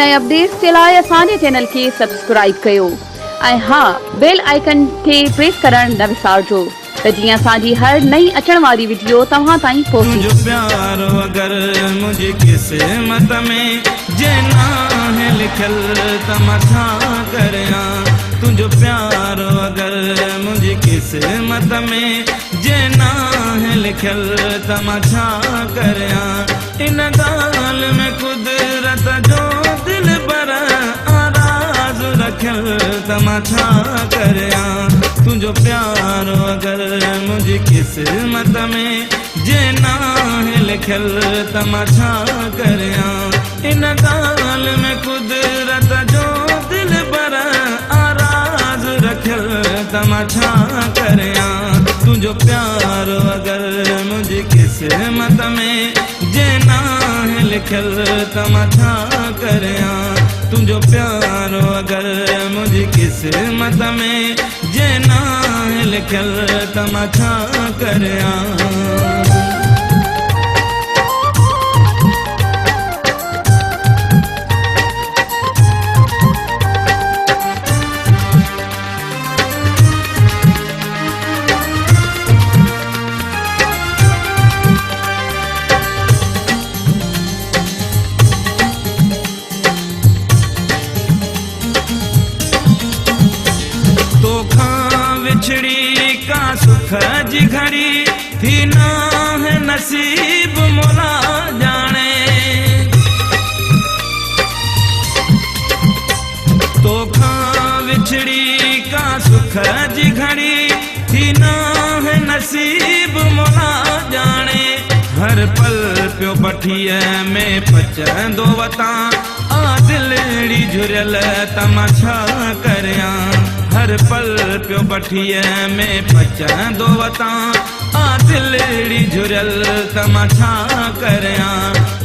नए अपडेट्स के लाइ असांजे चैनल के सब्सक्राइब कयो ऐं हाँ बेल आइकन के प्रेस करण न विसारजो त जीअं असांजी हर नई अचण वारी वीडियो तव्हां ताईं पहुचे। तुझो प्यार अगर मुझे किस्मत में जे नाहे लिखल त मां छा करियां। तुझो प्यार अगर मुझे किस्मत में जे नाहे लिखल त मां छा करियां। इन गाल में कुदरत जो दिल पर आराज़ रखल त मां छा करियां। तुझो प्यार अगर मुझे किस्मत में जे नाहे लिखल त मां छा करियां। इन गाल में कुदरत जो दिल पर आराज़ रखल त मां छा करियां। तुझो प्यार अगर मुझे किस्मत में जे नाहे लिखल त मां छा करियां। तुझो प्यार अगर मुझे किस्मत में जे नाहे लिखल त मां छा करियां। बिछड़ी का सुख जी घड़ी थी ना है नसीब मोला जाने। तो खां बिछड़ी का सुख जी घड़ी थी ना है नसीब मोला जाने। हर पल पियो पठिए में पचंदो वता आ दिलड़ी झुरियल त मां छा करियां। हर पल पियो पठिए में पचंदो वता आ दिलड़ी झुरियल त मां छा करियां।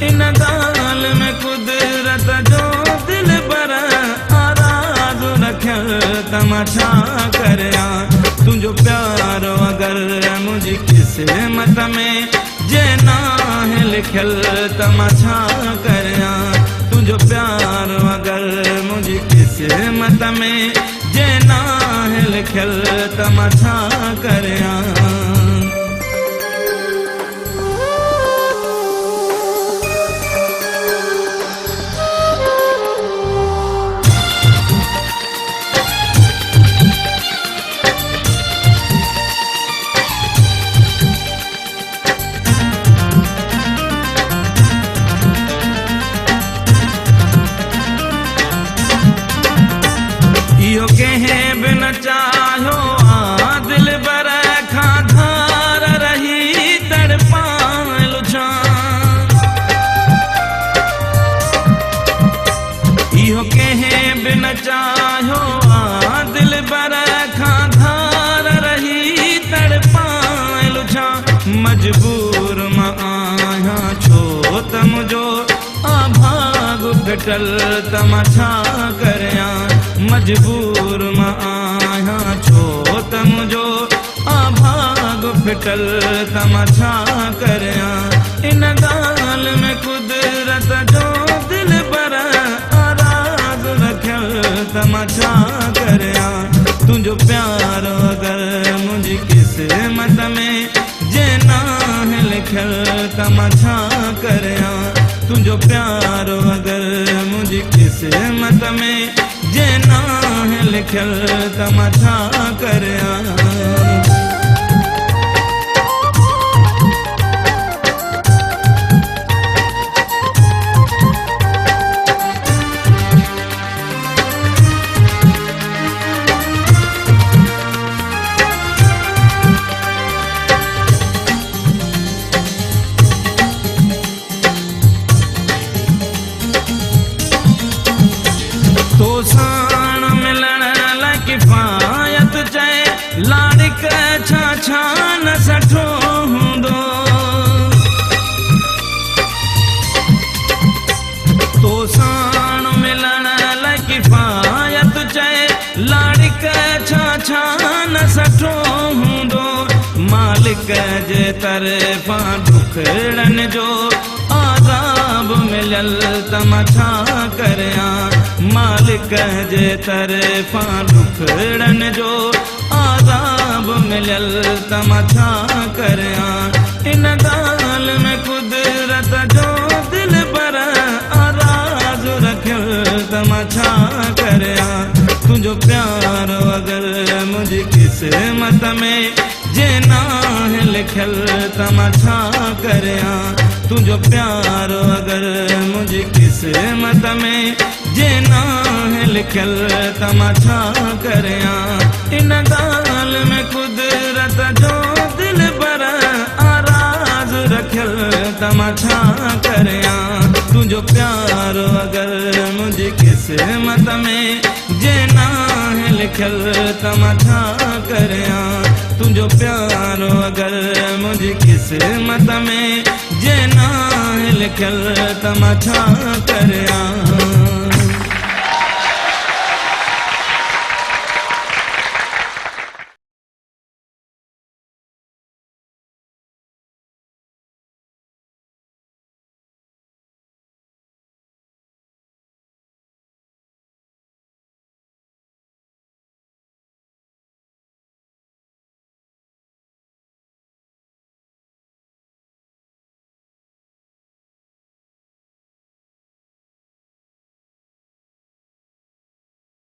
इन गाल में कुदरत जो दिल पर आराज़ रखल त मां छा करियां। तुझो प्यार अगर मुझी किस्मत में जे नाहे लिखल त मां छा करियां। तुझो प्यार अगर मुझी किस्मत में जे नाहे लिखल त मां छा करियां। इहो कंहिं बि न चाहियो आ दिल बर खां धार रही तड़पाए लुझां। इहो कंहिं बि न चाहियो आ दिल बर खां धार रही तड़पाए लुझां। मजबूर मां आहियां छो त मुंहिंजो भाग फिटल त मां छा करियां। मजबूर मां आहियां छो त मुंहिंजो भाग फिटल त मां छा करियां। इन गाल में कुदरत जो दिल पर आराज़ रखल त मां छा करियां। तुझो प्यार अगर मुंहिंजी किस्मत में जे नाहे लिखल त मां छा करियां। तुझो प्यार अगर मुंहिंजी किस्मत में जे नाहे लिखल त मां छा करियां। तो साण मिलण लाइ किफ़ायत चए लाड़िक छा छा न सठो हूंदो। तो साण मिलण लाइ किफ़ायत चए लाड़िक छा छा न सठो हूंदो। मालिक जे तरफ़ां दुखड़न जो आज़ाब मिलल त मां छा करियां। कजे तरफ़ां दुखड़न जो आज़ाब मिलल त मां छा करियां। इन ॻाल्हि में कुदरत जो दिल पर आराज़ रखियल त मां छा करियां। तुंहिंजो प्यार अगरि मुंहिंजी क़िस्मत में जे नाहे लिखियल त मां छा करियां। तुंहिंजो प्यार अगरि मुंहिंजी क़िस्मत में जे नाहे लिखियल त मां छा करियां। इन ॻाल्हि में कुदरत जो दिल पर आराज़ रखियल त मां छा करियां। तुंहिंजो प्यार अगरि मुंहिंजी क़िस्मत में जे नाहे लिखियल त मां छा करियां। तुंहिंजो प्यार अगरि मुंहिंजी क़िस्मत में जे नाहे लिखियल त मां छा करियां।